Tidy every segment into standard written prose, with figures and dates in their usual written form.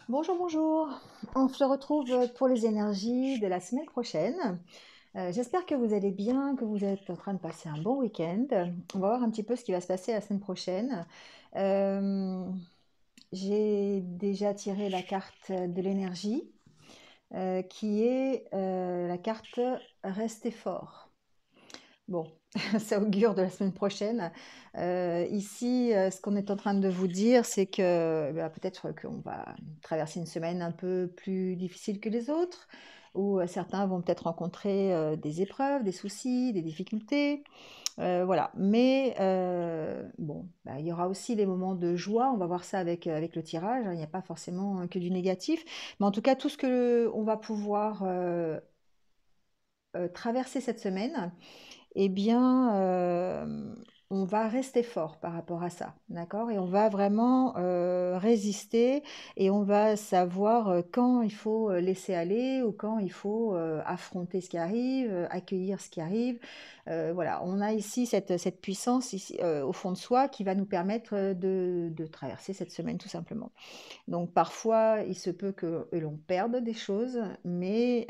Bonjour, bonjour. On se retrouve pour les énergies de la semaine prochaine. J'espère que vous allez bien, que vous êtes en train de passer un bon week-end. On va voir un petit peu ce qui va se passer la semaine prochaine. Euh, j'ai déjà tiré la carte de l'énergie, qui est la carte Restez fort. Bon, ça augure de la semaine prochaine. Ici, ce qu'on est en train de vous dire, c'est que peut-être qu'on va traverser une semaine un peu plus difficile que les autres, où certains vont peut-être rencontrer des épreuves, des soucis, des difficultés. Voilà. Mais bon, il y aura aussi des moments de joie. On va voir ça avec le tirage, hein. Il n'y a pas forcément que du négatif. Mais en tout cas, tout ce que on va pouvoir traverser cette semaine, eh bien, on va rester fort par rapport à ça, d'accord? Et on va vraiment résister et on va savoir quand il faut laisser aller ou quand il faut affronter ce qui arrive, accueillir ce qui arrive. Voilà, on a ici cette puissance ici, au fond de soi qui va nous permettre de traverser cette semaine tout simplement. Donc parfois, il se peut que l'on perde des choses, mais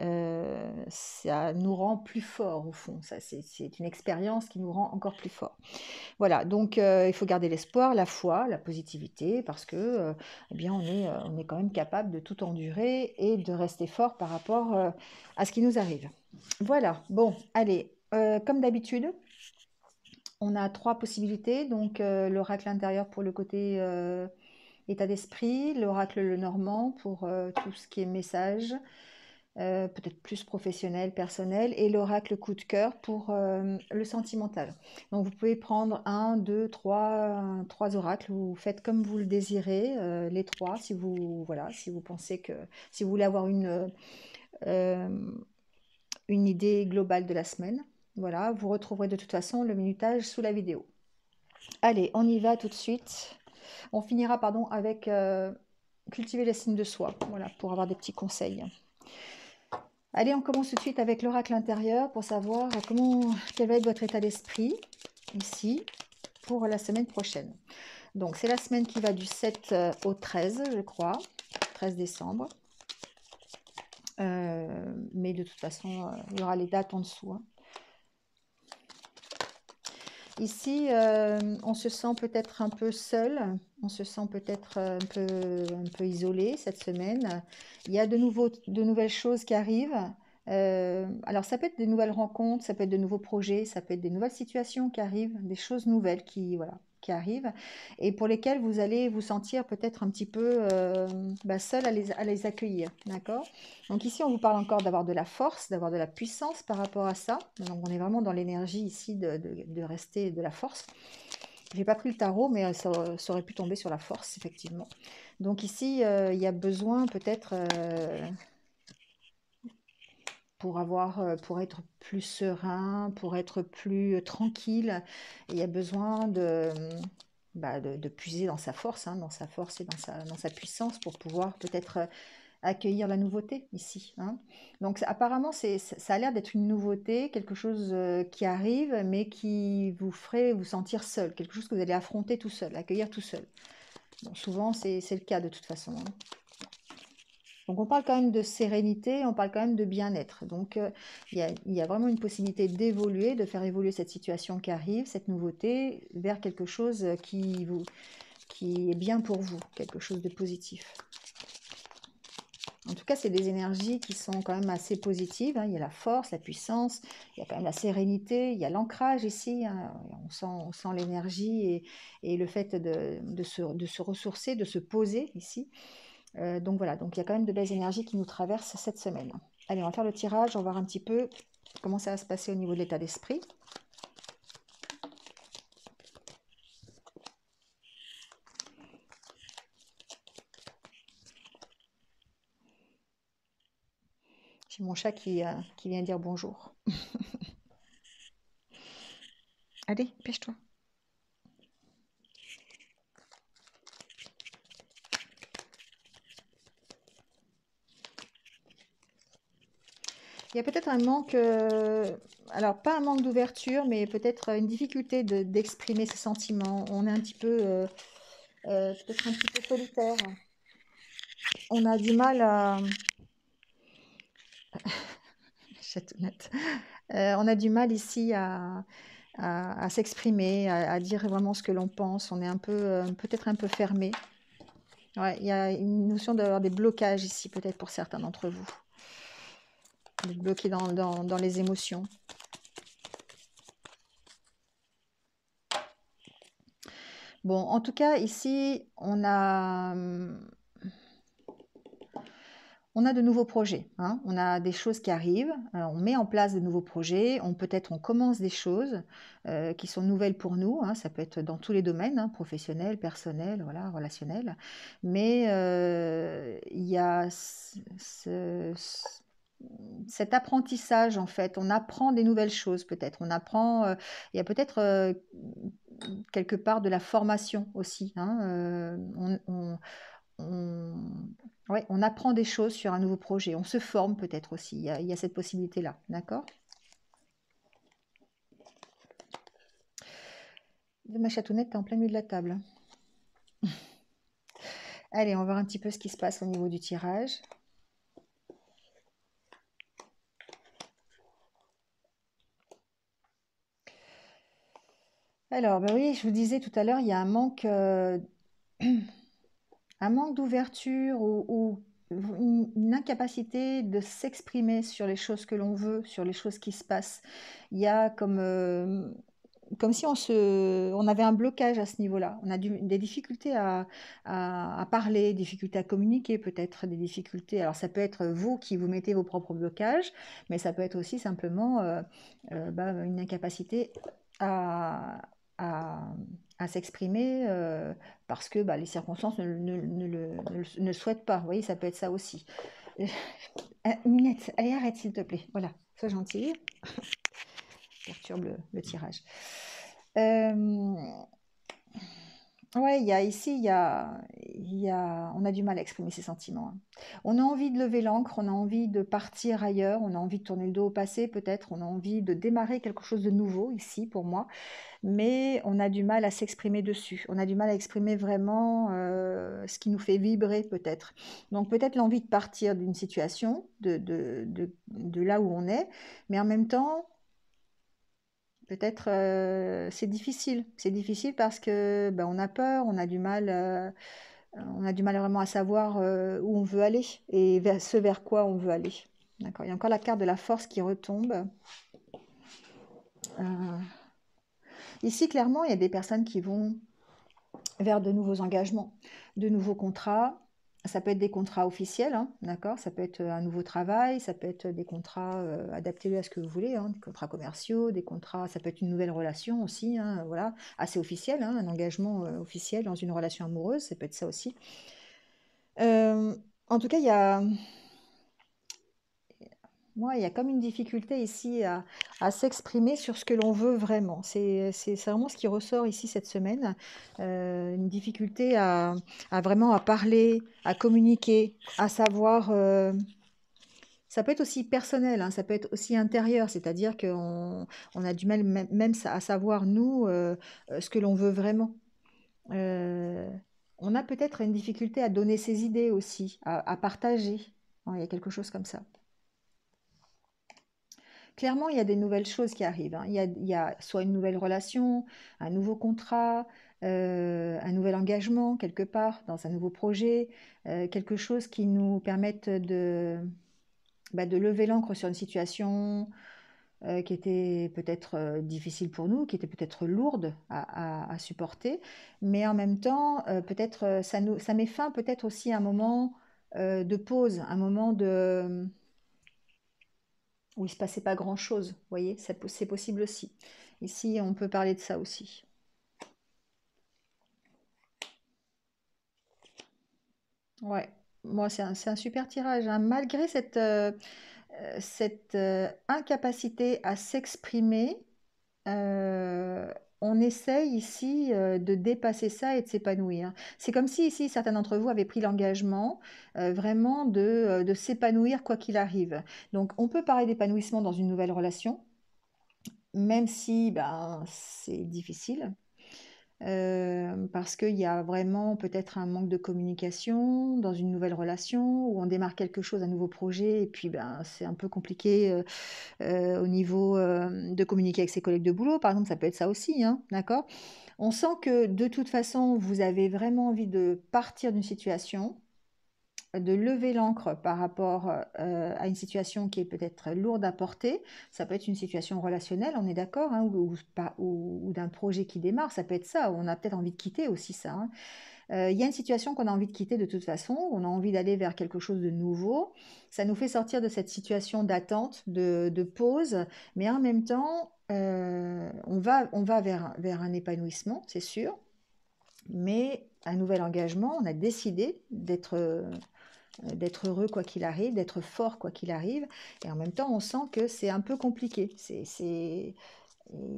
ça nous rend plus forts au fond. Ça, c'est une expérience qui nous rend encore plus forts. Voilà, donc il faut garder l'espoir, la foi, la positivité, parce que eh bien, on est quand même capable de tout endurer et de rester fort par rapport à ce qui nous arrive. Voilà, bon, allez, comme d'habitude, on a trois possibilités. Donc l'oracle intérieur pour le côté état d'esprit, l'oracle le normand pour tout ce qui est message, peut-être plus professionnel, personnel, et l'oracle coup de cœur pour le sentimental. Donc vous pouvez prendre un, deux, trois oracles, vous faites comme vous le désirez, les trois, si vous, voilà, si vous pensez que, si vous voulez avoir euh, une idée globale de la semaine. Voilà, vous retrouverez de toute façon le minutage sous la vidéo. Allez, on y va tout de suite. On finira, pardon, avec cultiver l'estime de soi, voilà, pour avoir des petits conseils. Allez, on commence tout de suite avec l'oracle intérieur pour savoir quel va être votre état d'esprit ici pour la semaine prochaine. Donc, c'est la semaine qui va du 7 au 13, je crois, 13 décembre. Mais de toute façon, il y aura les dates en dessous, hein. Ici, on se sent peut-être un peu seul, on se sent peut-être un peu isolé cette semaine. Il y a de nouvelles choses qui arrivent. Alors, ça peut être des nouvelles rencontres, ça peut être de nouveaux projets, ça peut être des nouvelles situations qui arrivent, des choses nouvelles voilà, qui arrivent et pour lesquelles vous allez vous sentir peut-être un petit peu seul à les accueillir. D'accord? Donc ici, on vous parle encore d'avoir de la force, d'avoir de la puissance par rapport à ça. Donc on est vraiment dans l'énergie ici de rester de la force. J'ai pas pris le tarot, mais ça aurait pu tomber sur la force, effectivement. Donc ici, il y a besoin peut-être, pour être plus serein, pour être plus tranquille, il y a besoin de puiser dans sa force, hein, dans sa force et dans sa puissance pour pouvoir peut-être accueillir la nouveauté ici, hein. Donc apparemment, ça a l'air d'être une nouveauté, quelque chose qui arrive, mais qui vous ferait vous sentir seul, quelque chose que vous allez affronter tout seul, accueillir tout seul. Bon, souvent, c'est le cas de toute façon, hein. Donc on parle quand même de sérénité, on parle quand même de bien-être. Donc il y a vraiment une possibilité d'évoluer, de faire évoluer cette situation qui arrive, cette nouveauté, vers quelque chose qui est bien pour vous, quelque chose de positif. En tout cas, c'est des énergies qui sont quand même assez positives, hein. Il y a la force, la puissance, il y a quand même la sérénité, il y a l'ancrage ici, hein. On sent l'énergie et le fait de se ressourcer, de se poser ici. Donc voilà, donc il y a quand même de belles énergies qui nous traversent cette semaine. Allez, on va faire le tirage, on va voir un petit peu comment ça va se passer au niveau de l'état d'esprit. J'ai mon chat qui vient dire bonjour. Allez, pêche-toi. Il y a peut-être un manque, alors pas un manque d'ouverture, mais peut-être une difficulté d'exprimer ses sentiments. On est un petit peu, peut-être un petit peu solitaire. on a du mal à... Chatounette. On a du mal ici à s'exprimer, à dire vraiment ce que l'on pense. On est un peu, peut-être un peu fermé. Ouais, il y a une notion d'avoir des blocages ici, peut-être pour certains d'entre vous. D'être bloqué dans les émotions. Bon, en tout cas, ici, on a de nouveaux projets, hein. On a des choses qui arrivent, on met en place de nouveaux projets, peut-être on commence des choses qui sont nouvelles pour nous, hein. Ça peut être dans tous les domaines, hein, professionnel, personnel, voilà, relationnel. Mais il y a cet apprentissage, en fait. On apprend des nouvelles choses, peut-être. Il y a peut-être quelque part de la formation aussi, hein. On, ouais, on apprend des choses sur un nouveau projet. On se forme peut-être aussi. Il y a cette possibilité-là. D'accord? Ma chatounette, t'es en plein milieu de la table. Allez, on va voir un petit peu ce qui se passe au niveau du tirage. Alors, bah oui, je vous disais tout à l'heure, il y a un manque d'ouverture ou une incapacité de s'exprimer sur les choses que l'on veut, sur les choses qui se passent. Il y a comme si on avait un blocage à ce niveau-là. On a des difficultés à parler, des difficultés à communiquer, peut-être des difficultés. Alors ça peut être vous qui vous mettez vos propres blocages, mais ça peut être aussi simplement une incapacité à, à, à s'exprimer parce que les circonstances ne le souhaitent pas. Vous voyez, ça peut être ça aussi. Minette, allez, arrête s'il te plaît. Voilà, sois gentille. Perturbe le tirage. Euh, ouais, on a du mal à exprimer ses sentiments, hein. On a envie de lever l'ancre, on a envie de partir ailleurs, on a envie de tourner le dos au passé, peut-être, on a envie de démarrer quelque chose de nouveau ici pour moi, mais on a du mal à s'exprimer dessus. On a du mal à exprimer vraiment ce qui nous fait vibrer, peut-être. Donc peut-être l'envie de partir d'une situation, de là où on est, mais en même temps, peut-être c'est difficile. C'est difficile parce que on a peur, on a du mal vraiment à savoir où on veut aller et ce vers quoi on veut aller. D'accord. Il y a encore la carte de la force qui retombe. Euh, Ici, clairement, il y a des personnes qui vont vers de nouveaux engagements, de nouveaux contrats. Ça peut être des contrats officiels, hein, d'accord? Ça peut être un nouveau travail, ça peut être des contrats adaptés à ce que vous voulez, hein, des contrats commerciaux, des contrats, ça peut être une nouvelle relation aussi, hein, voilà, assez officiel, hein, un engagement officiel dans une relation amoureuse, ça peut être ça aussi. Euh, En tout cas, il y a comme une difficulté ici à s'exprimer sur ce que l'on veut vraiment. C'est vraiment ce qui ressort ici cette semaine. Une difficulté à vraiment à parler, à communiquer, à savoir. Ça peut être aussi personnel, hein, ça peut être aussi intérieur, c'est-à-dire on a du mal même à savoir, nous, ce que l'on veut vraiment. Euh, on a peut-être une difficulté à donner ses idées aussi, à partager. Hein, il y a quelque chose comme ça. Clairement, il y a des nouvelles choses qui arrivent, hein. Il y a soit une nouvelle relation, un nouveau contrat, un nouvel engagement quelque part dans un nouveau projet, quelque chose qui nous permette de lever l'ancre sur une situation qui était peut-être difficile pour nous, qui était peut-être lourde à supporter, mais en même temps, peut-être ça met fin peut-être aussi à un moment de pause, un moment où il se passait pas grand-chose. Vous voyez, c'est possible aussi. Ici, on peut parler de ça aussi. Ouais, moi, c'est un super tirage, hein. Malgré cette incapacité à s'exprimer, on essaye ici de dépasser ça et de s'épanouir. C'est comme si ici, certains d'entre vous avaient pris l'engagement vraiment de s'épanouir quoi qu'il arrive. Donc, on peut parler d'épanouissement dans une nouvelle relation, même si c'est difficile. parce qu'il y a vraiment peut-être un manque de communication dans une nouvelle relation où on démarre quelque chose, un nouveau projet, et puis ben, c'est un peu compliqué au niveau de communiquer avec ses collègues de boulot, par exemple, ça peut être ça aussi, hein, d'accord? On sent que de toute façon, vous avez vraiment envie de partir d'une situation, de lever l'ancre par rapport à une situation qui est peut-être lourde à porter. Ça peut être une situation relationnelle, on est d'accord, hein, ou d'un projet qui démarre, ça peut être ça. On a peut-être envie de quitter aussi ça, hein. Il y a une situation qu'on a envie de quitter de toute façon, on a envie d'aller vers quelque chose de nouveau. Ça nous fait sortir de cette situation d'attente, de pause, mais en même temps, on va vers un épanouissement, c'est sûr, mais un nouvel engagement, on a décidé d'être heureux quoi qu'il arrive, d'être fort quoi qu'il arrive, et en même temps, on sent que c'est un peu compliqué. Il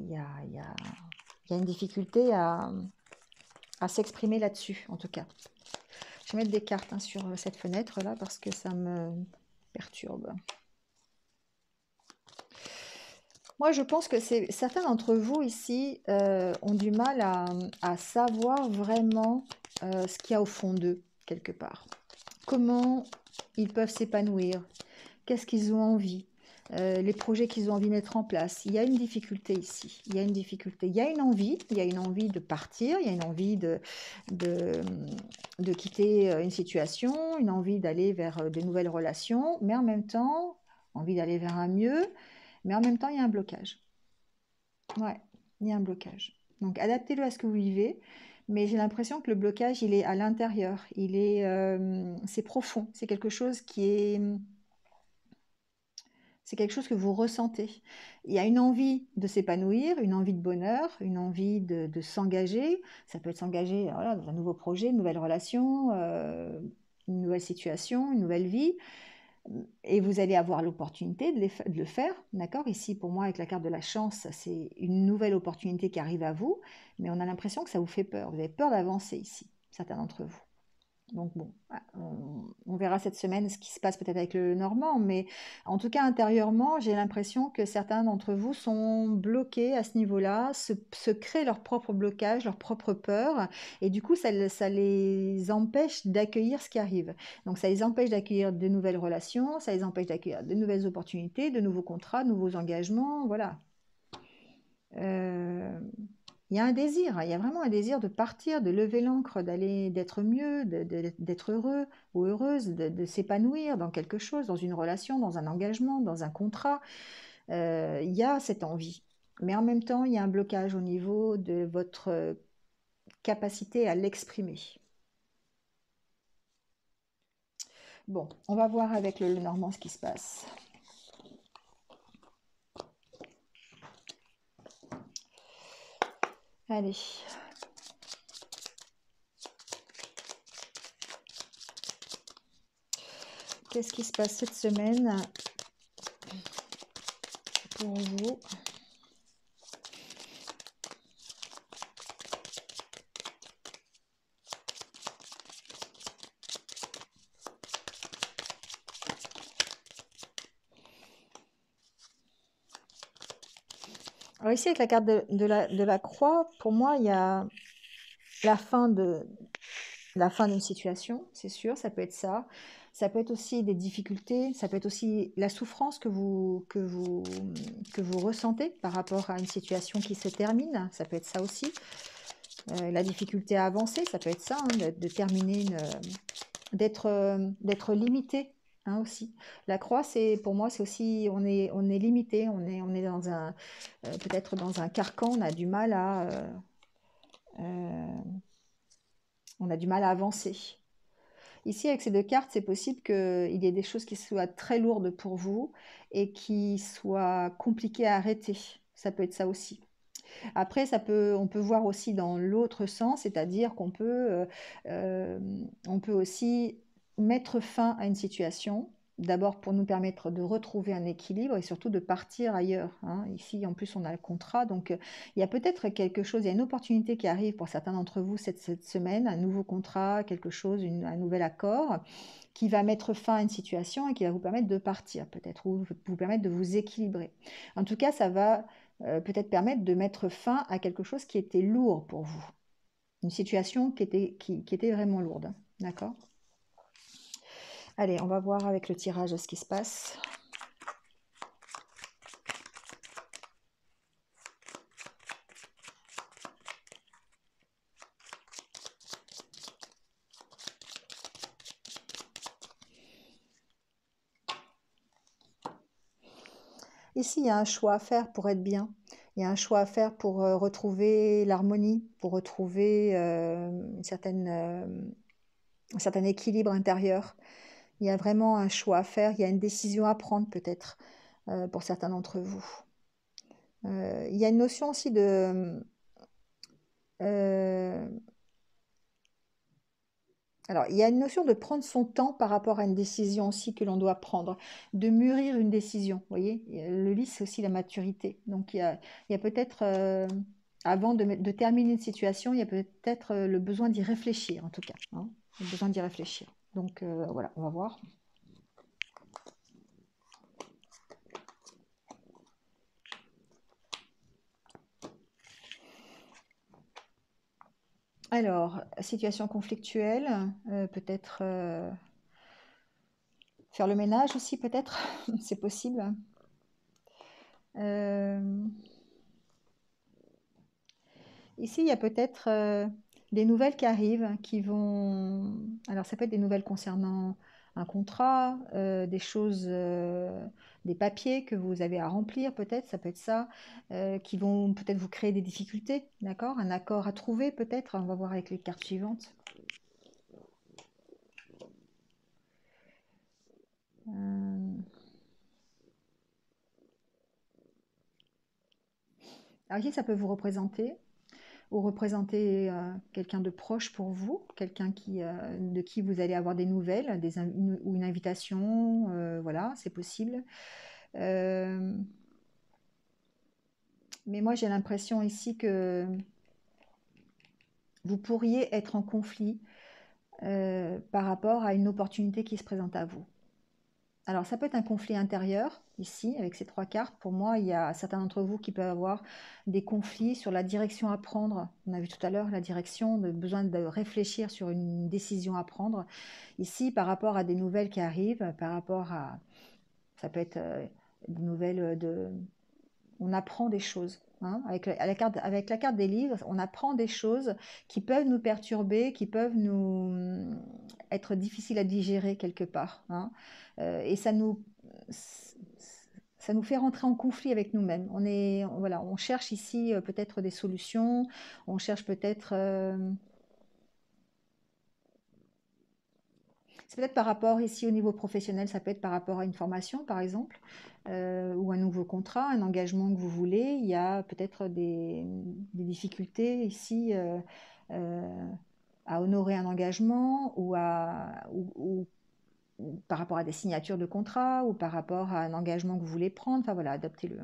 y a, il y a- il y a une difficulté à s'exprimer là-dessus, en tout cas. Je vais mettre des cartes hein, sur cette fenêtre-là parce que ça me perturbe. Moi, je pense que certains d'entre vous ici ont du mal à savoir vraiment ce qu'il y a au fond d'eux, quelque part. Comment ils peuvent s'épanouir, qu'est-ce qu'ils ont envie, les projets qu'ils ont envie de mettre en place. Il y a une difficulté ici, il y a une difficulté, il y a une envie de partir, il y a une envie de, de quitter une situation, une envie d'aller vers de nouvelles relations, mais en même temps, envie d'aller vers un mieux, mais en même temps, il y a un blocage. Ouais, il y a un blocage. Donc, adaptez-le à ce que vous vivez, mais j'ai l'impression que le blocage, il est à l'intérieur, c'est profond, c'est quelque chose que vous ressentez. Il y a une envie de s'épanouir, une envie de bonheur, une envie de s'engager. Ça peut être s'engager voilà, dans un nouveau projet, une nouvelle relation, une nouvelle situation, une nouvelle vie. Et vous allez avoir l'opportunité de le faire. D'accord? Ici, pour moi, avec la carte de la chance, c'est une nouvelle opportunité qui arrive à vous. Mais on a l'impression que ça vous fait peur. Vous avez peur d'avancer ici, certains d'entre vous. Donc bon, on verra cette semaine ce qui se passe peut-être avec le Normand, mais en tout cas intérieurement, j'ai l'impression que certains d'entre vous sont bloqués à ce niveau-là, se créent leur propre blocage, leur propre peur, et du coup ça les empêche d'accueillir ce qui arrive. Donc ça les empêche d'accueillir de nouvelles relations, ça les empêche d'accueillir de nouvelles opportunités, de nouveaux contrats, de nouveaux engagements, voilà. Euh, il y a un désir, hein, il y a vraiment un désir de partir, de lever l'ancre, d'aller, d'être mieux, d'être heureux ou heureuse, de s'épanouir dans quelque chose, dans une relation, dans un engagement, dans un contrat. Il y a cette envie. Mais en même temps, il y a un blocage au niveau de votre capacité à l'exprimer. Bon, on va voir avec le Normand ce qui se passe. Allez. Qu'est-ce qui se passe cette semaine pour vous? Alors ici, avec la carte de la croix, pour moi, il y a la fin d'une situation, c'est sûr, ça peut être ça. Ça peut être aussi des difficultés, ça peut être aussi la souffrance que vous ressentez par rapport à une situation qui se termine, ça peut être ça aussi. La difficulté à avancer, ça peut être ça, hein, de terminer d'être limité, hein, aussi. La croix, pour moi, c'est aussi, on est limité, on est peut-être dans un carcan, euh, on a du mal à avancer. Ici, avec ces deux cartes, c'est possible qu'il y ait des choses qui soient très lourdes pour vous et qui soient compliquées à arrêter. Ça peut être ça aussi. Après, on peut voir aussi dans l'autre sens, c'est-à-dire euh, on peut aussi mettre fin à une situation, d'abord pour nous permettre de retrouver un équilibre et surtout de partir ailleurs, hein. Ici, en plus, on a le contrat, donc il y a peut-être quelque chose, il y a une opportunité qui arrive pour certains d'entre vous cette semaine, un nouveau contrat, quelque chose, un nouvel accord qui va mettre fin à une situation et qui va vous permettre de partir peut-être, ou vous permettre de vous équilibrer. En tout cas, ça va peut-être permettre de mettre fin à quelque chose qui était lourd pour vous. Une situation qui était vraiment lourde. D'accord? Allez, on va voir avec le tirage ce qui se passe. Ici, il y a un choix à faire pour être bien. Il y a un choix à faire pour retrouver l'harmonie, pour retrouver un certain équilibre intérieur. Il y a vraiment un choix à faire, il y a une décision à prendre peut-être pour certains d'entre vous. Il y a une notion aussi euh, alors, il y a une notion de prendre son temps par rapport à une décision aussi que l'on doit prendre, de mûrir une décision. Vous voyez, le lys, c'est aussi la maturité. Donc, il y a peut-être, avant de terminer une situation, il y a peut-être le besoin d'y réfléchir, en tout cas, hein, le besoin d'y réfléchir. Donc, voilà, on va voir. Alors, situation conflictuelle, peut-être faire le ménage aussi, peut-être, c'est possible. Euh, Ici, il y a peut-être des nouvelles qui arrivent, qui vont... Alors, ça peut être des nouvelles concernant un contrat, des choses, des papiers que vous avez à remplir, peut-être, ça peut être ça, qui vont peut-être vous créer des difficultés, d'accord? Un accord à trouver, peut-être. On va voir avec les cartes suivantes. Euh, Alors ici, ça peut vous représenter, ou représenter quelqu'un de proche pour vous, quelqu'un de qui vous allez avoir des nouvelles, ou une invitation, voilà, c'est possible. Euh, mais moi, j'ai l'impression ici que vous pourriez être en conflit par rapport à une opportunité qui se présente à vous. Alors, ça peut être un conflit intérieur, ici, avec ces trois cartes. Pour moi, il y a certains d'entre vous qui peuvent avoir des conflits sur la direction à prendre. On a vu tout à l'heure la direction, le besoin de réfléchir sur une décision à prendre. Ici, par rapport à des nouvelles qui arrivent, par rapport à... Ça peut être des nouvelles de... On apprend des choses. Hein. Avec la carte des livres, on apprend des choses qui peuvent nous perturber, qui peuvent nous être difficiles à digérer quelque part. Hein. Et ça nous fait rentrer en conflit avec nous-mêmes. Voilà, on cherche ici peut-être des solutions, on cherche peut-être... c'est peut-être par rapport ici au niveau professionnel, ça peut être par rapport à une formation par exemple, ou un nouveau contrat, un engagement que vous voulez. Il y a peut-être des difficultés ici euh, à honorer un engagement ou par rapport à des signatures de contrat ou par rapport à un engagement que vous voulez prendre. Enfin voilà, adoptez-le.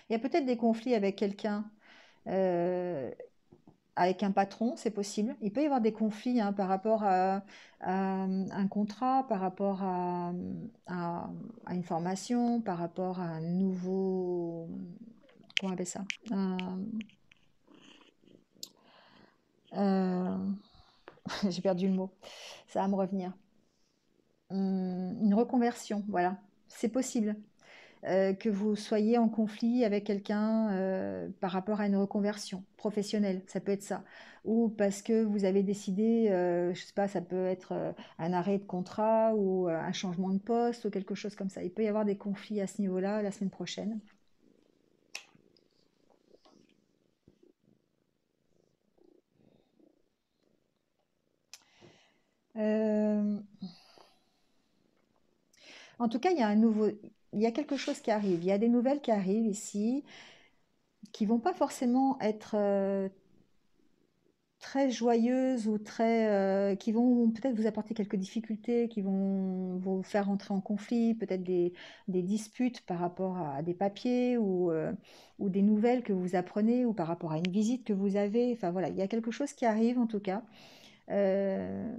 Il y a peut-être des conflits avec quelqu'un. euh, Avec un patron, c'est possible. Il peut y avoir des conflits hein, par rapport à un contrat, par rapport à- à une formation, par rapport à un nouveau... Comment on appelle ça? Euh, j'ai perdu le mot. Ça va me revenir. Une reconversion, voilà. C'est possible. Que vous soyez en conflit avec quelqu'un par rapport à une reconversion professionnelle, ça peut être ça. Ou parce que vous avez décidé, je sais pas, ça peut être un arrêt de contrat ou un changement de poste ou quelque chose comme ça. Il peut y avoir des conflits à ce niveau-là la semaine prochaine. Euh, En tout cas, il y a quelque chose qui arrive. Il y a des nouvelles qui arrivent ici qui vont pas forcément être très joyeuses ou qui vont peut-être vous apporter quelques difficultés, qui vont vous faire rentrer en conflit, peut-être des disputes par rapport à des papiers ou des nouvelles que vous apprenez ou par rapport à une visite que vous avez. Enfin voilà, il y a quelque chose qui arrive en tout cas. Euh,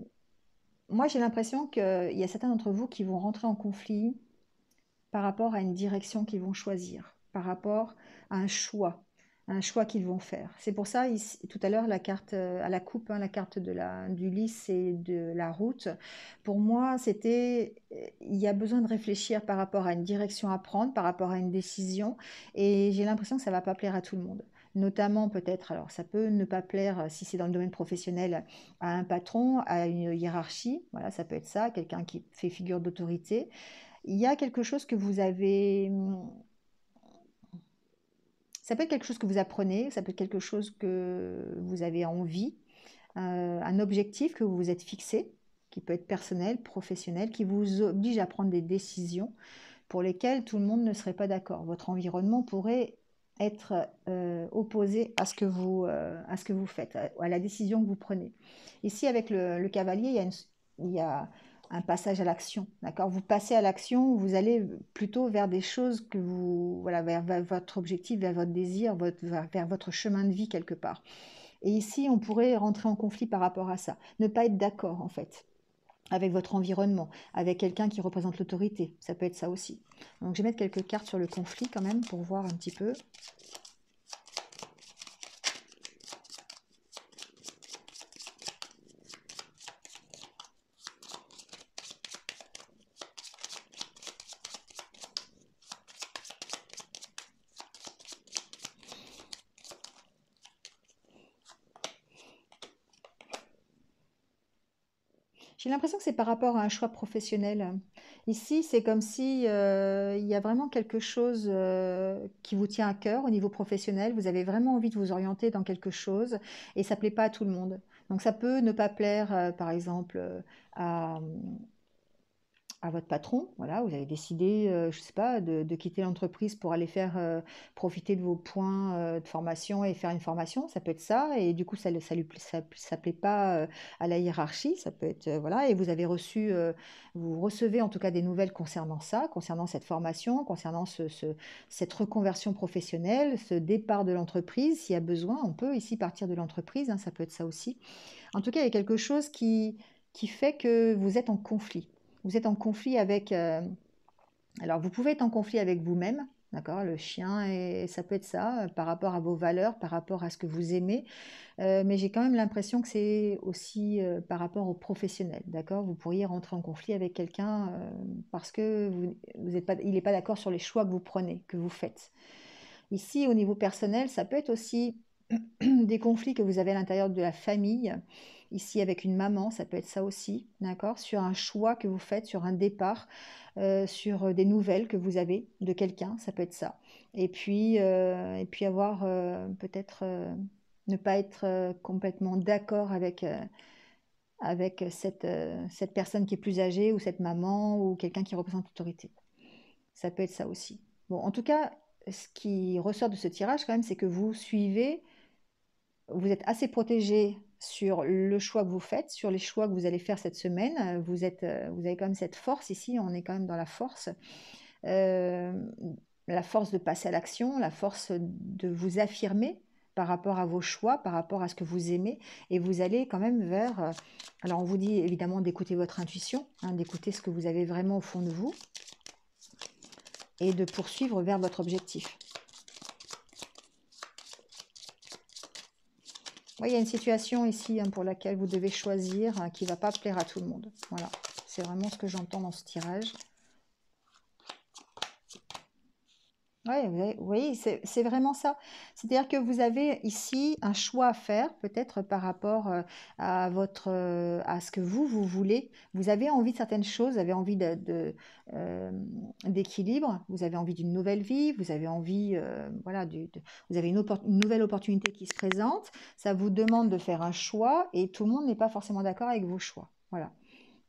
Moi, j'ai l'impression qu'il y a certains d'entre vous qui vont rentrer en conflit par rapport à une direction qu'ils vont choisir. par rapport à un choix qu'ils vont faire. C'est pour ça, ici, tout à l'heure, la carte à la coupe, hein, la carte du lys et de la route, pour moi, c'était, il y a besoin de réfléchir par rapport à une direction à prendre, par rapport à une décision, et j'ai l'impression que ça ne va pas plaire à tout le monde. Notamment peut-être, alors ça peut ne pas plaire si c'est dans le domaine professionnel à un patron, à une hiérarchie, voilà, ça peut être ça, quelqu'un qui fait figure d'autorité. Il y a quelque chose que vous avez, ça peut être quelque chose que vous apprenez, ça peut être quelque chose que vous avez envie, un objectif que vous vous êtes fixé, qui peut être personnel, professionnel, qui vous oblige à prendre des décisions pour lesquelles tout le monde ne serait pas d'accord. Votre environnement pourrait être opposé à ce que vous faites, à la décision que vous prenez. Ici, avec le cavalier, il y a un passage à l'action, d'accord? Vous passez à l'action, vous allez plutôt vers des choses que vous, voilà, vers votre objectif, vers votre désir, vers votre chemin de vie quelque part. Et ici, on pourrait rentrer en conflit par rapport à ça. Ne pas être d'accord, en fait, avec votre environnement, avec quelqu'un qui représente l'autorité. Ça peut être ça aussi. Donc, je vais mettre quelques cartes sur le conflit quand même pour voir un petit peu. J'ai l'impression que c'est par rapport à un choix professionnel. Ici, c'est comme si il y a vraiment quelque chose qui vous tient à cœur au niveau professionnel. Vous avez vraiment envie de vous orienter dans quelque chose et ça ne plaît pas à tout le monde. Donc ça peut ne pas plaire, par exemple, à, à votre patron, voilà, vous avez décidé, je ne sais pas, de quitter l'entreprise pour aller faire profiter de vos points de formation et faire une formation, ça peut être ça, et du coup ça plaît pas à la hiérarchie, ça peut être voilà, et vous avez reçu, vous recevez en tout cas des nouvelles concernant ça, concernant cette formation, concernant cette reconversion professionnelle, ce départ de l'entreprise, s'il y a besoin, on peut ici partir de l'entreprise, hein, ça peut être ça aussi. En tout cas, il y a quelque chose qui fait que vous êtes en conflit. Vous êtes en conflit avec... alors, vous pouvez être en conflit avec vous-même, d'accord? Le chien, et ça peut être ça, par rapport à vos valeurs, par rapport à ce que vous aimez. Mais j'ai quand même l'impression que c'est aussi par rapport aux professionnels, d'accord? Vous pourriez rentrer en conflit avec quelqu'un parce que vous êtes pas, il n'est pas d'accord sur les choix que vous prenez, que vous faites. Ici, au niveau personnel, ça peut être aussi des conflits que vous avez à l'intérieur de la famille. Ici, avec une maman, ça peut être ça aussi, d'accord? Sur un choix que vous faites, sur un départ, sur des nouvelles que vous avez de quelqu'un, ça peut être ça. Et puis avoir peut-être ne pas être complètement d'accord avec cette personne qui est plus âgée ou cette maman ou quelqu'un qui représente l'autorité. Ça peut être ça aussi. Bon, en tout cas, ce qui ressort de ce tirage quand même, c'est que vous suivez, vous êtes assez protégé sur le choix que vous faites, sur les choix que vous allez faire cette semaine. Vous avez quand même cette force ici, on est quand même dans euh, la force de passer à l'action, la force de vous affirmer par rapport à vos choix, par rapport à ce que vous aimez, et vous allez quand même vers... alors on vous dit évidemment d'écouter votre intuition, hein, d'écouter ce que vous avez vraiment au fond de vous, et de poursuivre vers votre objectif. Oui, il y a une situation ici hein, pour laquelle vous devez choisir qui ne va pas plaire à tout le monde. Voilà, c'est vraiment ce que j'entends dans ce tirage. Oui, c'est vraiment ça. C'est-à-dire que vous avez ici un choix à faire, peut-être par rapport à ce que vous voulez. Vous avez envie de certaines choses, vous avez envie euh, d'équilibre, vous avez envie d'une nouvelle vie, vous avez envie, voilà, vous avez une nouvelle opportunité qui se présente. Ça vous demande de faire un choix et tout le monde n'est pas forcément d'accord avec vos choix. Voilà.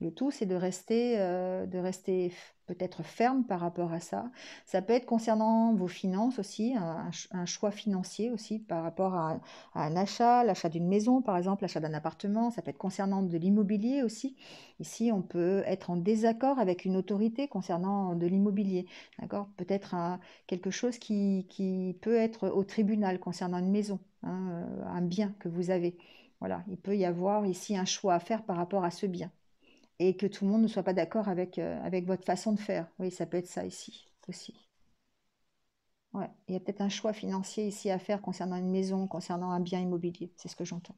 Le tout, c'est de rester peut-être ferme par rapport à ça. Ça peut être concernant vos finances aussi, un choix financier aussi par rapport à un achat, l'achat d'une maison par exemple, l'achat d'un appartement. Ça peut être concernant de l'immobilier aussi. Ici, on peut être en désaccord avec une autorité concernant de l'immobilier. D'accord? Peut-être quelque chose qui peut être au tribunal concernant une maison, hein, un bien que vous avez. Voilà, il peut y avoir ici un choix à faire par rapport à ce bien et que tout le monde ne soit pas d'accord avec votre façon de faire. Oui, ça peut être ça ici aussi. Ouais, il y a peut-être un choix financier ici à faire concernant une maison, concernant un bien immobilier. C'est ce que j'entends.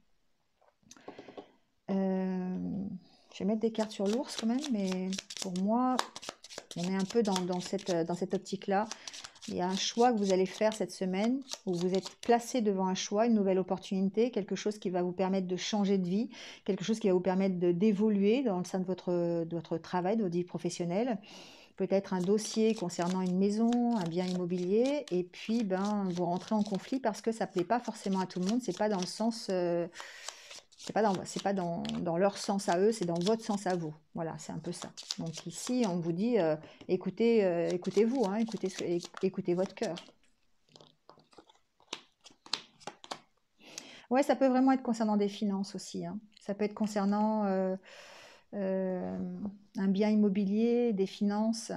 Je vais mettre des cartes sur l'ours quand même, mais pour moi, on est un peu dans cette optique-là. Il y a un choix que vous allez faire cette semaine où vous êtes placé devant un choix, une nouvelle opportunité, quelque chose qui va vous permettre de changer de vie, quelque chose qui va vous permettre d'évoluer dans le sein de votre travail, de votre vie professionnelle. Peut-être un dossier concernant une maison, un bien immobilier, et puis ben, vous rentrez en conflit parce que ça ne plaît pas forcément à tout le monde, c'est pas dans le sens... c'est pas dans leur sens à eux, c'est dans votre sens à vous. Voilà, c'est un peu ça. Donc ici, on vous dit, écoutez-vous, hein, écoutez votre cœur. Ouais, ça peut vraiment être concernant des finances aussi, hein. Ça peut être concernant euh, un bien immobilier, des finances.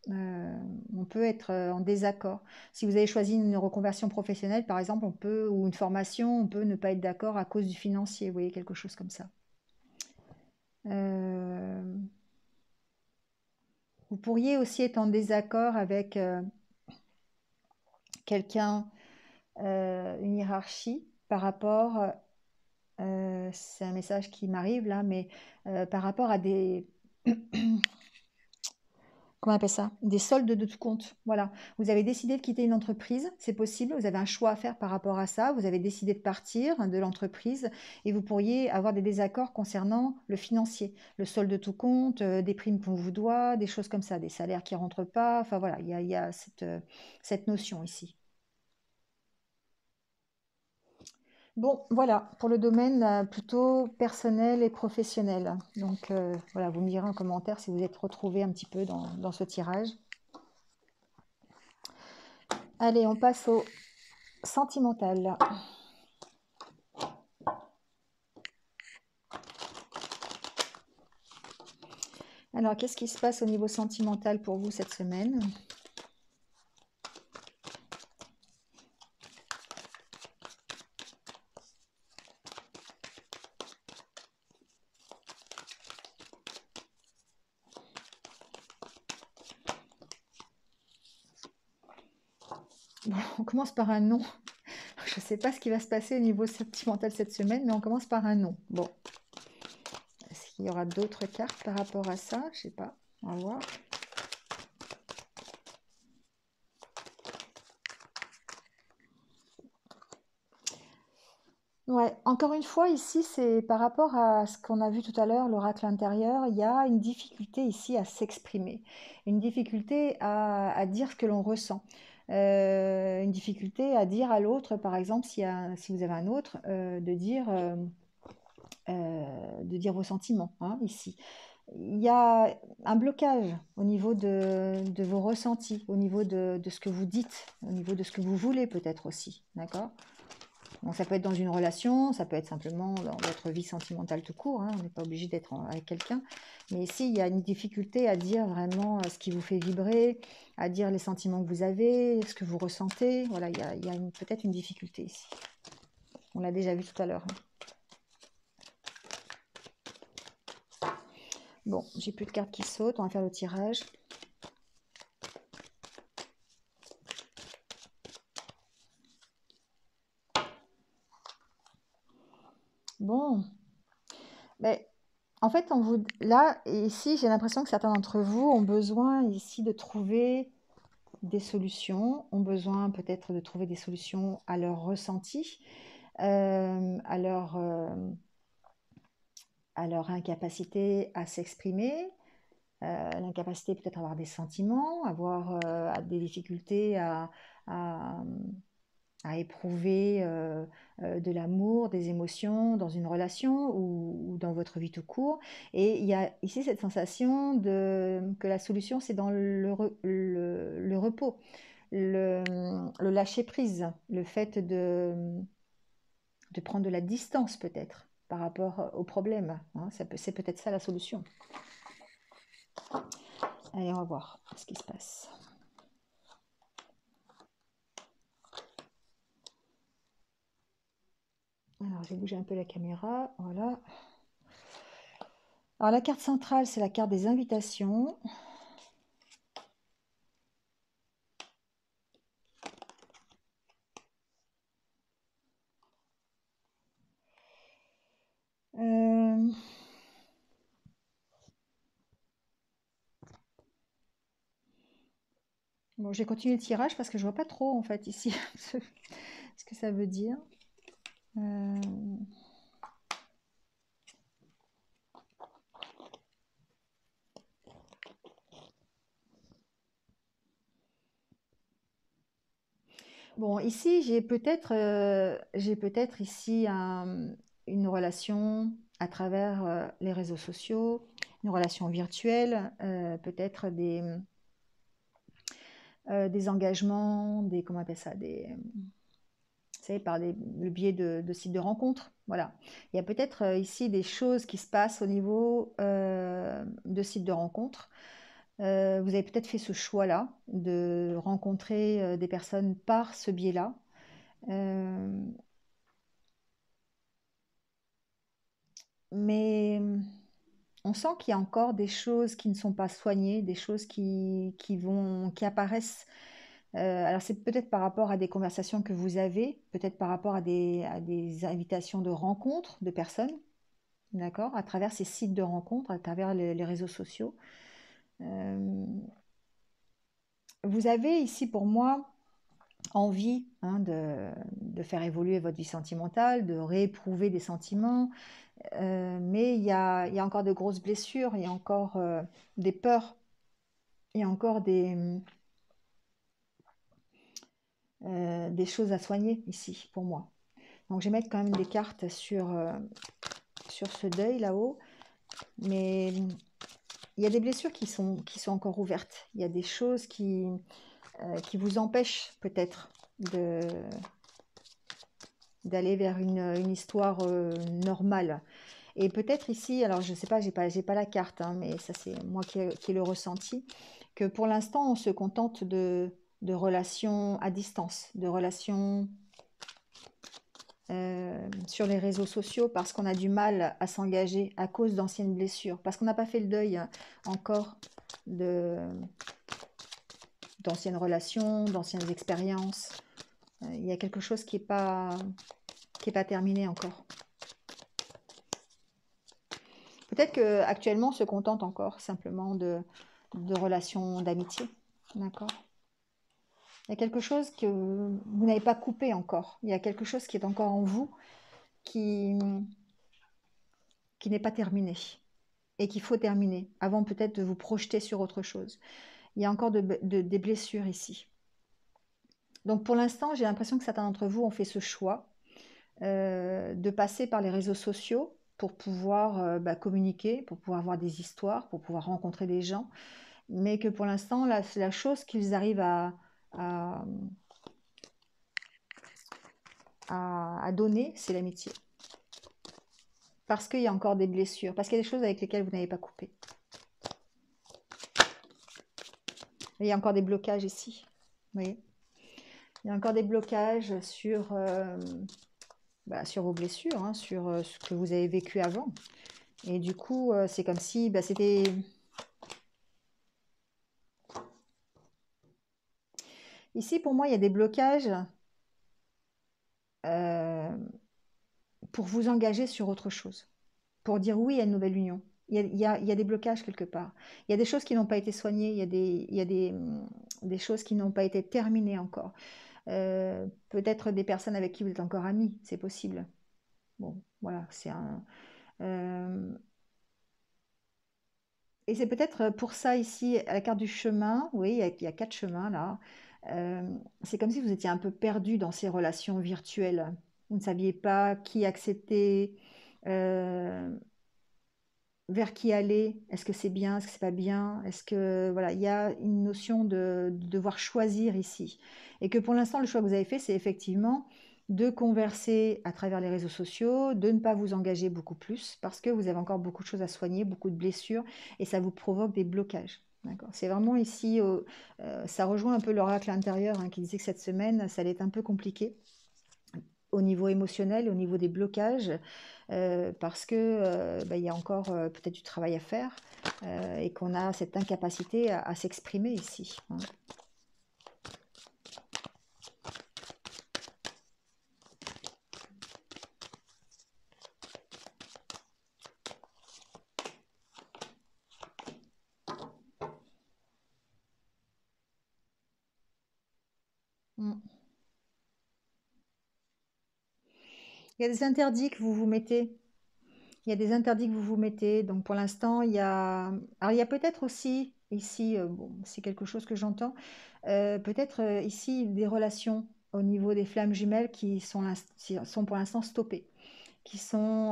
Euh, on peut être en désaccord. Si vous avez choisi une reconversion professionnelle, par exemple, ou une formation, on peut ne pas être d'accord à cause du financier, vous voyez, quelque chose comme ça. Euh, Vous pourriez aussi être en désaccord avec quelqu'un, une hiérarchie par rapport, c'est un message qui m'arrive là, mais par rapport à des, comment on appelle ça? Des soldes de tout compte. Voilà. Vous avez décidé de quitter une entreprise, c'est possible, vous avez un choix à faire par rapport à ça, vous avez décidé de partir de l'entreprise et vous pourriez avoir des désaccords concernant le financier, le solde de tout compte, des primes qu'on vous doit, des choses comme ça, des salaires qui ne rentrent pas. Enfin voilà, il y a cette notion ici. Bon, voilà, pour le domaine plutôt personnel et professionnel. Donc voilà, vous me direz en commentaire si vous êtes retrouvé un petit peu dans ce tirage. Allez, on passe au sentimental. Alors, qu'est-ce qui se passe au niveau sentimental pour vous cette semaine? Bon, on commence par un non. Je ne sais pas ce qui va se passer au niveau sentimental cette semaine, mais on commence par un non. Bon, est-ce qu'il y aura d'autres cartes par rapport à ça? Je ne sais pas. On va voir. Ouais, encore une fois, ici, c'est par rapport à ce qu'on a vu tout à l'heure, l'oracle intérieur, il y a une difficulté ici à s'exprimer, une difficulté à dire ce que l'on ressent, une difficulté à dire à l'autre, par exemple, si vous avez un autre, de dire vos sentiments, hein, ici. Il y a un blocage au niveau de vos ressentis, au niveau de ce que vous dites, au niveau de ce que vous voulez peut-être aussi, d'accord? Donc ça peut être dans une relation, ça peut être simplement dans votre vie sentimentale tout court, hein, on n'est pas obligé d'être avec quelqu'un. Mais ici, il y a une difficulté à dire vraiment ce qui vous fait vibrer, à dire les sentiments que vous avez, ce que vous ressentez. Voilà, il y a peut-être une difficulté ici. On l'a déjà vu tout à l'heure, hein. Bon, j'ai plus de cartes qui sautent, on va faire le tirage. Bon, ben, en fait, là, ici, j'ai l'impression que certains d'entre vous ont besoin ici de trouver des solutions, ont besoin peut-être de trouver des solutions à leur ressenti, euh, à leur, euh, à leur incapacité à s'exprimer, l'incapacité peut-être à avoir des sentiments, des difficultés à, à éprouver de l'amour, des émotions dans une relation ou dans votre vie tout court. Et il y a ici cette sensation que la solution, c'est dans le repos, le lâcher prise, le fait de prendre de la distance peut-être par rapport au problème, hein. C'est peut-être ça la solution. Allez, on va voir ce qui se passe. Alors, j'ai bougé un peu la caméra, voilà. Alors, la carte centrale, c'est la carte des invitations. Bon, j'ai continué le tirage parce que je vois pas trop en fait ici ce que ça veut dire. Euh, Bon, ici, j'ai peut-être ici une relation à travers les réseaux sociaux, une relation virtuelle, peut-être des engagements, comment on appelle ça, vous savez, le biais de sites de rencontres. Voilà. Il y a peut-être ici des choses qui se passent au niveau de sites de rencontres. Vous avez peut-être fait ce choix-là de rencontrer des personnes par ce biais-là. Euh, mais on sent qu'il y a encore des choses qui ne sont pas soignées, des choses qui apparaissent. Alors c'est peut-être par rapport à des conversations que vous avez, peut-être par rapport à des invitations de rencontres de personnes, d'accord, à travers ces sites de rencontres, à travers les réseaux sociaux. Euh, vous avez ici pour moi envie hein, de faire évoluer votre vie sentimentale, de rééprouver des sentiments, mais il y a encore de grosses blessures, il y a encore des peurs, il y a encore des choses à soigner ici pour moi. Donc je vais mettre quand même des cartes sur ce deuil là-haut, mais il y a des blessures qui sont encore ouvertes. Il y a des choses qui vous empêchent peut-être d'aller vers une histoire normale. Et peut-être ici, alors je ne sais pas, j'ai pas la carte, hein, mais ça c'est moi qui ai le ressenti, que pour l'instant on se contente de relations à distance, de relations sur les réseaux sociaux parce qu'on a du mal à s'engager à cause d'anciennes blessures, parce qu'on n'a pas fait le deuil encore de d'anciennes relations, d'anciennes expériences. Il y a quelque chose qui est pas terminé encore. Peut-être qu'actuellement on se contente encore simplement de relations d'amitié. D'accord. Il y a quelque chose que vous n'avez pas coupé encore. Il y a quelque chose qui est encore en vous qui, qui n'est pas terminé et qu'il faut terminer avant peut-être de vous projeter sur autre chose. Il y a encore des blessures ici. Donc pour l'instant, j'ai l'impression que certains d'entre vous ont fait ce choix de passer par les réseaux sociaux pour pouvoir communiquer, pour pouvoir avoir des histoires, pour pouvoir rencontrer des gens, mais que pour l'instant, la chose qu'ils arrivent à, à donner, c'est l'amitié. Parce qu'il y a encore des blessures, parce qu'il y a des choses avec lesquelles vous n'avez pas coupé. Et il y a encore des blocages ici. Vous voyez, il y a encore des blocages sur vos blessures, hein, sur ce que vous avez vécu avant. Et du coup, c'est comme si c'était... Ici, pour moi, il y a des blocages euh, pour vous engager sur autre chose, pour dire oui à une nouvelle union. Il y a des blocages quelque part. Il y a des choses qui n'ont pas été soignées, il y a des choses qui n'ont pas été terminées encore. Peut-être des personnes avec qui vous êtes encore amis, c'est possible. Bon, voilà, c'est un... euh, et c'est peut-être pour ça ici, à la carte du chemin, oui, il y a 4 chemins là. Euh, c'est comme si vous étiez un peu perdu dans ces relations virtuelles. Vous ne saviez pas qui accepter, euh, vers qui aller. Est-ce que c'est bien, est-ce que c'est pas bien? Est-ce que voilà, il y a une notion de devoir choisir ici. Et que pour l'instant, le choix que vous avez fait, c'est effectivement de converser à travers les réseaux sociaux, de ne pas vous engager beaucoup plus, parce que vous avez encore beaucoup de choses à soigner, beaucoup de blessures, et ça vous provoque des blocages. D'accord. C'est vraiment ici, ça rejoint un peu l'oracle intérieur hein, qui disait que cette semaine, ça allait être un peu compliqué au niveau émotionnel, au niveau des blocages, parce que il y a encore peut-être du travail à faire et qu'on a cette incapacité à s'exprimer ici. Hein. Mm. Il y a des interdits que vous vous mettez. Il y a des interdits que vous vous mettez. Donc pour l'instant, il y a... Alors il y a peut-être aussi, ici, bon, c'est quelque chose que j'entends, peut-être ici des relations au niveau des flammes jumelles qui sont pour l'instant stoppées, qui sont,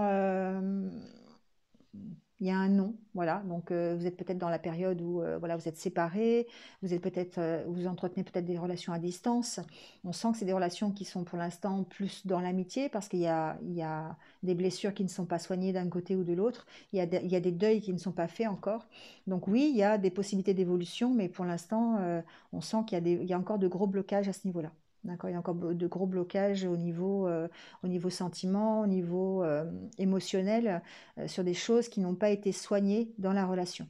il y a un non, voilà. Donc vous êtes peut-être dans la période où voilà, vous êtes séparés, vous êtes peut-être, vous entretenez peut-être des relations à distance. On sent que c'est des relations qui sont pour l'instant plus dans l'amitié parce il y a des blessures qui ne sont pas soignées d'un côté ou de l'autre. Il y a des deuils qui ne sont pas faits encore. Donc oui, il y a des possibilités d'évolution, mais pour l'instant, on sent il y a encore de gros blocages à ce niveau-là. D'accord, il y a encore de gros blocages au niveau sentiment, au niveau émotionnel, sur des choses qui n'ont pas été soignées dans la relation.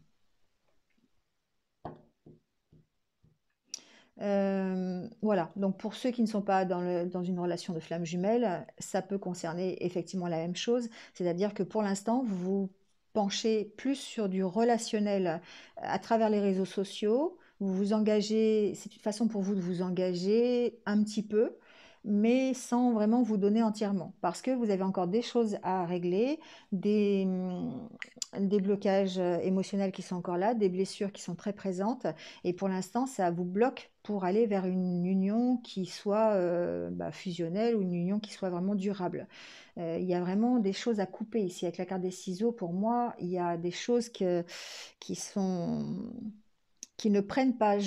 Voilà, donc pour ceux qui ne sont pas dans une relation de flamme jumelle, ça peut concerner effectivement la même chose, c'est-à-dire que pour l'instant, vous vous penchez plus sur du relationnel à travers les réseaux sociaux, vous vous engagez, c'est une façon pour vous de vous engager un petit peu, mais sans vraiment vous donner entièrement, parce que vous avez encore des choses à régler, des blocages émotionnels qui sont encore là, des blessures qui sont très présentes, et pour l'instant, ça vous bloque pour aller vers une union qui soit fusionnelle ou une union qui soit vraiment durable. Il y a vraiment des choses à couper ici. Avec la carte des ciseaux, pour moi, il y a des choses qui sont, qui ne prennent pas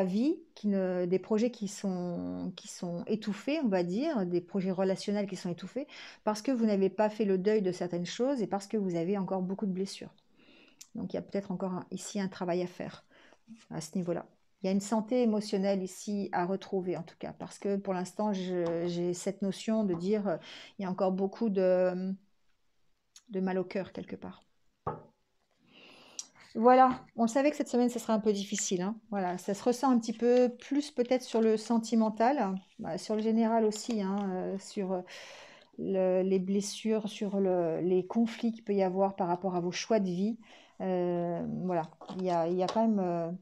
vie, des projets qui sont étouffés, on va dire, des projets relationnels qui sont étouffés, parce que vous n'avez pas fait le deuil de certaines choses et parce que vous avez encore beaucoup de blessures. Donc il y a peut-être encore ici un travail à faire à ce niveau-là. Il y a une santé émotionnelle ici à retrouver en tout cas, parce que pour l'instant, j'ai cette notion de dire il y a encore beaucoup de mal au cœur quelque part. Voilà, on savait que cette semaine, ce serait un peu difficile, hein. Voilà, ça se ressent un petit peu plus peut-être sur le sentimental, bah, sur le général aussi, hein, sur les blessures, sur les conflits qu'il peut y avoir par rapport à vos choix de vie. Voilà, il y a quand même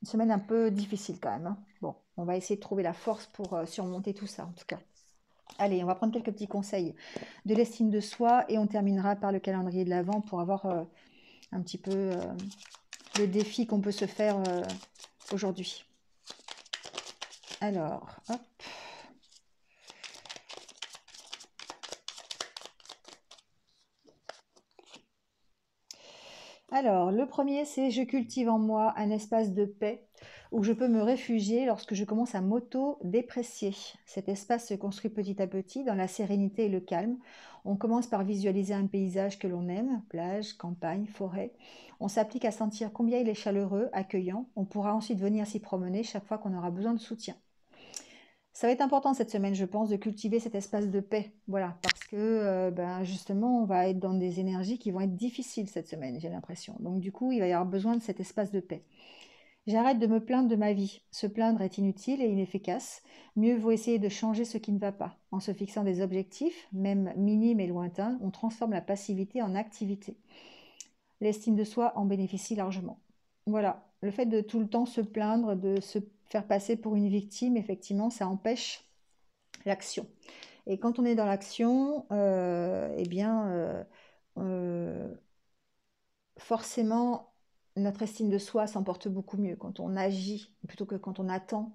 une semaine un peu difficile quand même, hein. Bon, on va essayer de trouver la force pour surmonter tout ça en tout cas. Allez, on va prendre quelques petits conseils de l'estime de soi et on terminera par le calendrier de l'Avent pour avoir un petit peu le défi qu'on peut se faire aujourd'hui. Alors, hop. Alors, le premier, c'est je cultive en moi un espace de paix où je peux me réfugier lorsque je commence à m'auto-déprécier. Cet espace se construit petit à petit dans la sérénité et le calme. On commence par visualiser un paysage que l'on aime, plage, campagne, forêt. On s'applique à sentir combien il est chaleureux, accueillant. On pourra ensuite venir s'y promener chaque fois qu'on aura besoin de soutien. Ça va être important cette semaine, je pense, de cultiver cet espace de paix. Voilà, parce que justement, on va être dans des énergies qui vont être difficiles cette semaine, j'ai l'impression. Donc du coup, il va y avoir besoin de cet espace de paix. J'arrête de me plaindre de ma vie. Se plaindre est inutile et inefficace. Mieux vaut essayer de changer ce qui ne va pas. En se fixant des objectifs, même minimes et lointains, on transforme la passivité en activité. L'estime de soi en bénéficie largement. Voilà, le fait de tout le temps se plaindre, de se faire passer pour une victime, effectivement, ça empêche l'action. Et quand on est dans l'action, euh, forcément, notre estime de soi s'emporte beaucoup mieux quand on agit plutôt que quand on attend,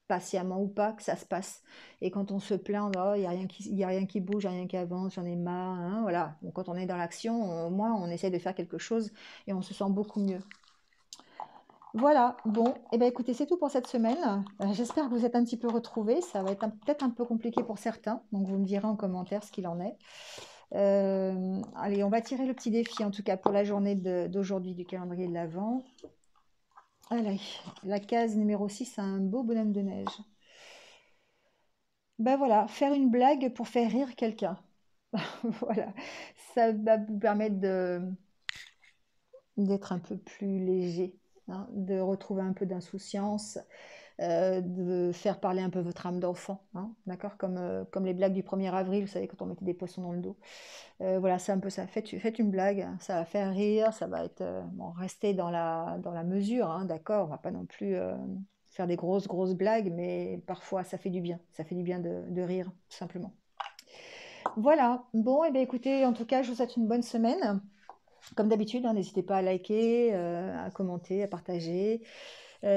patiemment ou pas, que ça se passe. Et quand on se plaint, oh, il y a rien qui bouge, il n'y a rien qui avance, j'en ai marre, hein, voilà. Donc, quand on est dans l'action, au moins, on essaie de faire quelque chose et on se sent beaucoup mieux. Voilà, bon, et ben écoutez, c'est tout pour cette semaine. J'espère que vous êtes un petit peu retrouvés. Ça va être peut-être un peu compliqué pour certains, donc vous me direz en commentaire ce qu'il en est. Allez, on va tirer le petit défi en tout cas pour la journée d'aujourd'hui du calendrier de l'Avent. Allez, la case numéro 6, c'est un beau bonhomme de neige. Ben voilà, faire une blague pour faire rire quelqu'un. Voilà, ça va vous permettre d'être un peu plus léger, hein, de retrouver un peu d'insouciance, de faire parler un peu votre âme d'enfant, hein, d'accord, comme les blagues du 1er avril, vous savez, quand on mettait des poissons dans le dos. Voilà, c'est un peu ça. Faites une blague, hein, ça va faire rire, ça va être bon, rester dans la mesure, hein, d'accord, on va pas non plus faire des grosses blagues, mais parfois ça fait du bien. Ça fait du bien de rire, tout simplement. Voilà. Bon, et bien écoutez, en tout cas, je vous souhaite une bonne semaine. Comme d'habitude, hein, n'hésitez pas à liker, à commenter, à partager.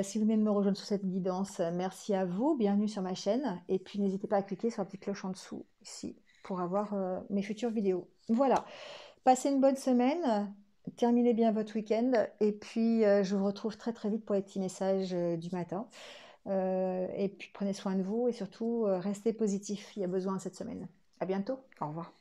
Si vous venez de me rejoindre sur cette guidance, merci à vous, bienvenue sur ma chaîne. Et puis n'hésitez pas à cliquer sur la petite cloche en dessous, ici, pour avoir mes futures vidéos. Voilà, passez une bonne semaine, terminez bien votre week-end, et puis je vous retrouve très vite pour les petits messages du matin. Et puis prenez soin de vous, et surtout restez positif, il y a besoin cette semaine. À bientôt, au revoir.